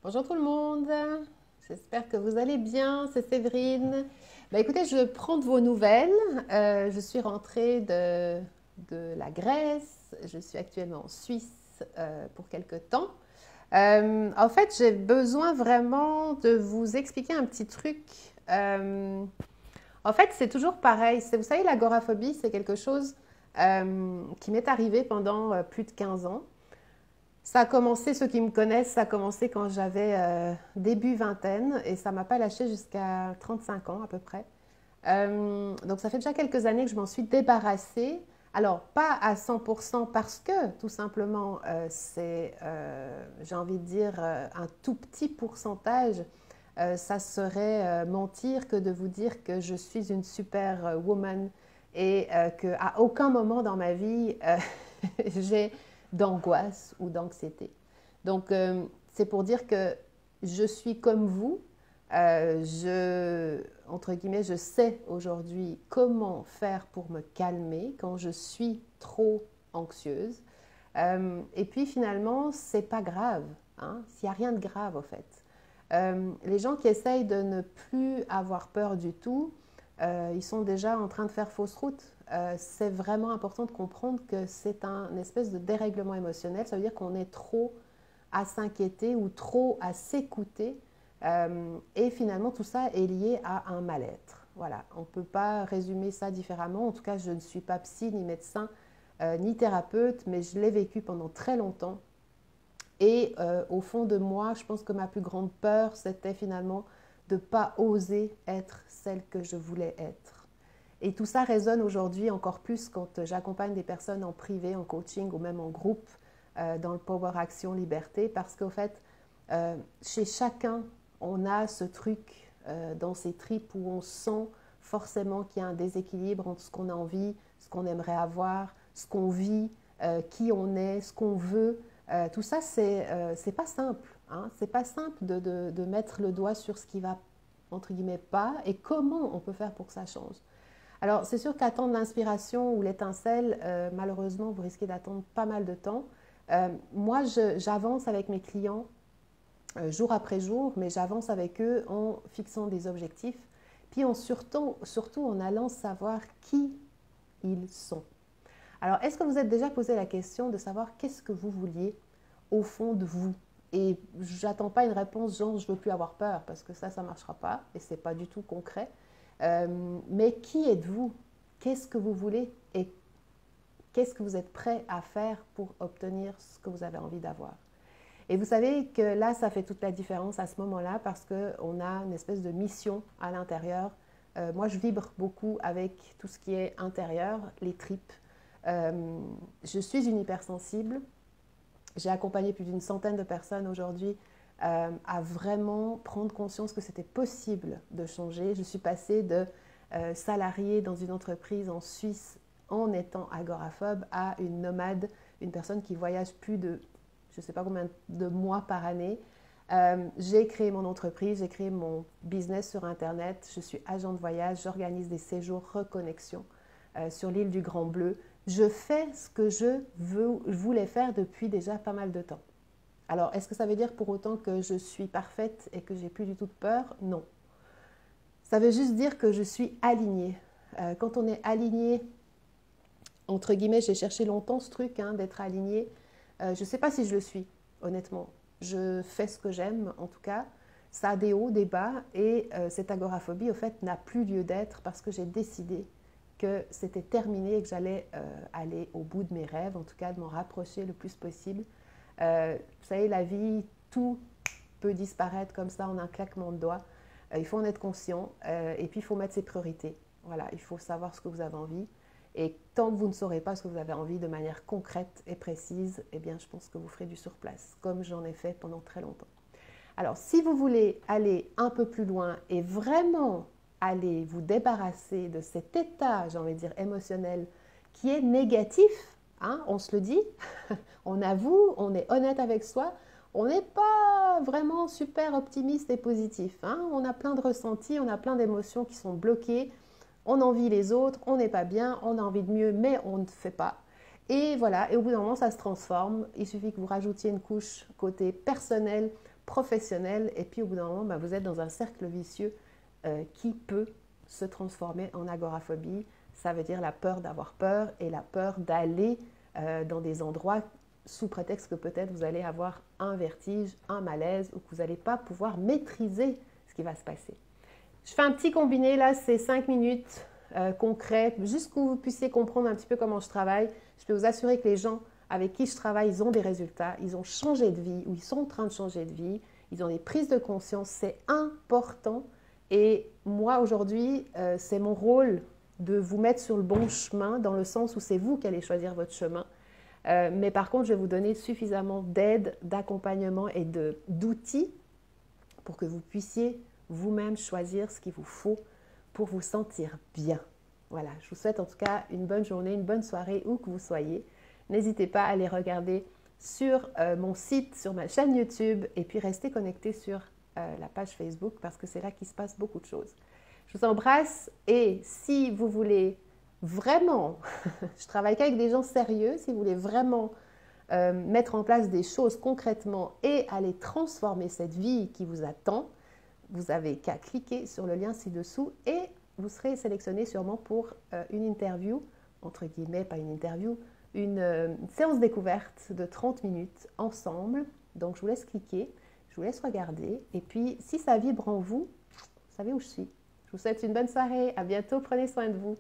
Bonjour tout le monde, j'espère que vous allez bien, c'est Séverine. Écoutez, je prends de vos nouvelles. Je suis rentrée de la Grèce, je suis actuellement en Suisse pour quelque temps. En fait, j'ai besoin vraiment de vous expliquer un petit truc. Euh, En fait, c'est toujours pareil. Vous savez, l'agoraphobie, c'est quelque chose qui m'est arrivé pendant plus de 15 ans. Ça a commencé, ceux qui me connaissent, ça a commencé quand j'avais début vingtaine et ça m'a pas lâché jusqu'à 35 ans à peu près. Donc ça fait déjà quelques années que je m'en suis débarrassée. Alors pas à 100% parce que tout simplement c'est, j'ai envie de dire, un tout petit pourcentage. Ça serait mentir que de vous dire que je suis une super woman et qu'à aucun moment dans ma vie j'ai d'angoisse ou d'anxiété. Donc, c'est pour dire que je suis comme vous. Entre guillemets, je sais aujourd'hui comment faire pour me calmer quand je suis trop anxieuse. Et puis finalement, c'est pas grave. Hein, s'il n'y a rien de grave, au fait. Les gens qui essayent de ne plus avoir peur du tout, ils sont déjà en train de faire fausse route. C'est vraiment important de comprendre que c'est un espèce de dérèglement émotionnel. Ça veut dire qu'on est trop à s'inquiéter ou trop à s'écouter. Et finalement, tout ça est lié à un mal-être. Voilà, on ne peut pas résumer ça différemment. En tout cas, je ne suis pas psy, ni médecin, ni thérapeute, mais je l'ai vécu pendant très longtemps. Et au fond de moi, je pense que ma plus grande peur, c'était finalement de ne pas oser être celle que je voulais être. Et tout ça résonne aujourd'hui encore plus quand j'accompagne des personnes en privé, en coaching ou même en groupe dans le Power Action Liberté, parce qu'au fait, chez chacun, on a ce truc dans ses tripes où on sent forcément qu'il y a un déséquilibre entre ce qu'on a envie, ce qu'on aimerait avoir, ce qu'on vit, qui on est, ce qu'on veut. Tout ça, c'est pas simple. Hein. C'est pas simple de mettre le doigt sur ce qui va, entre guillemets, pas et comment on peut faire pour que ça change. Alors, c'est sûr qu'attendre l'inspiration ou l'étincelle, malheureusement, vous risquez d'attendre pas mal de temps. Moi, j'avance avec mes clients jour après jour, mais j'avance avec eux en fixant des objectifs, puis surtout en allant savoir qui ils sont. Alors, est-ce que vous êtes déjà posé la question de savoir qu'est-ce que vous vouliez au fond de vous? Et j'attends pas une réponse genre je veux plus avoir peur parce que ça ne marchera pas et c'est pas du tout concret. Mais qui êtes-vous? Qu'est-ce que vous voulez et qu'est-ce que vous êtes prêt à faire pour obtenir ce que vous avez envie d'avoir? Et vous savez que là, ça fait toute la différence à ce moment-là parce qu'on a une espèce de mission à l'intérieur. Moi, je vibre beaucoup avec tout ce qui est intérieur, les tripes. Je suis une hypersensible. J'ai accompagné plus d'une centaine de personnes aujourd'hui à vraiment prendre conscience que c'était possible de changer. Je suis passée de salariée dans une entreprise en Suisse en étant agoraphobe à une nomade, une personne qui voyage plus de je ne sais pas combien de mois par année. J'ai créé mon entreprise, j'ai créé mon business sur Internet, je suis agent de voyage, j'organise des séjours reconnexion sur l'île du Grand Bleu. Je fais ce que je voulais faire depuis déjà pas mal de temps. Alors, est-ce que ça veut dire pour autant que je suis parfaite et que j'ai plus du tout de peur? Non. Ça veut juste dire que je suis alignée. Quand on est aligné, entre guillemets, j'ai cherché longtemps ce truc hein, d'être aligné. Je ne sais pas si je le suis, honnêtement. Je fais ce que j'aime, en tout cas. Ça a des hauts, des bas, et cette agoraphobie, au fait, n'a plus lieu d'être parce que j'ai décidé que c'était terminé et que j'allais aller au bout de mes rêves, en tout cas de m'en rapprocher le plus possible. Vous savez, la vie, tout peut disparaître comme ça en un claquement de doigts. Il faut en être conscient et puis il faut mettre ses priorités. Voilà, il faut savoir ce que vous avez envie. Et tant que vous ne saurez pas ce que vous avez envie de manière concrète et précise, eh bien, je pense que vous ferez du surplace, comme j'en ai fait pendant très longtemps. Alors, si vous voulez aller un peu plus loin et vraiment aller vous débarrasser de cet état, j'ai envie de dire, émotionnel, qui est négatif, hein, on se le dit, on avoue, on est honnête avec soi, on n'est pas vraiment super optimiste et positif. Hein, on a plein de ressentis, on a plein d'émotions qui sont bloquées, on envie les autres, on n'est pas bien, on a envie de mieux, mais on ne fait pas. Et voilà, et au bout d'un moment, ça se transforme. Il suffit que vous rajoutiez une couche côté personnel professionnel. Et puis au bout d'un moment, bah, vous êtes dans un cercle vicieux qui peut se transformer en agoraphobie. Ça veut dire la peur d'avoir peur et la peur d'aller dans des endroits sous prétexte que peut-être vous allez avoir un vertige, un malaise ou que vous n'allez pas pouvoir maîtriser ce qui va se passer. Je fais un petit combiné là, c'est 5 minutes concrètes, juste que vous puissiez comprendre un petit peu comment je travaille. Je peux vous assurer que les gens avec qui je travaille, ils ont des résultats, ils ont changé de vie ou ils sont en train de changer de vie, ils ont des prises de conscience, c'est important. Et moi aujourd'hui, c'est mon rôle de vous mettre sur le bon chemin dans le sens où c'est vous qui allez choisir votre chemin. Mais par contre, je vais vous donner suffisamment d'aide, d'accompagnement et d'outils pour que vous puissiez vous-même choisir ce qu'il vous faut pour vous sentir bien. Voilà, je vous souhaite en tout cas une bonne journée, une bonne soirée où que vous soyez. N'hésitez pas à aller regarder sur mon site, sur ma chaîne YouTube et puis restez connectés sur la page Facebook parce que c'est là qu'il se passe beaucoup de choses. Je vous embrasse et si vous voulez vraiment, je travaille qu'avec des gens sérieux, si vous voulez vraiment mettre en place des choses concrètement et aller transformer cette vie qui vous attend, vous avez qu'à cliquer sur le lien ci-dessous et vous serez sélectionné sûrement pour une interview, entre guillemets, pas une interview, une séance découverte de 30 minutes ensemble. Donc je vous laisse cliquer, je vous laisse regarder et puis si ça vibre en vous, vous savez où je suis. Je vous souhaite une bonne soirée, à bientôt, prenez soin de vous.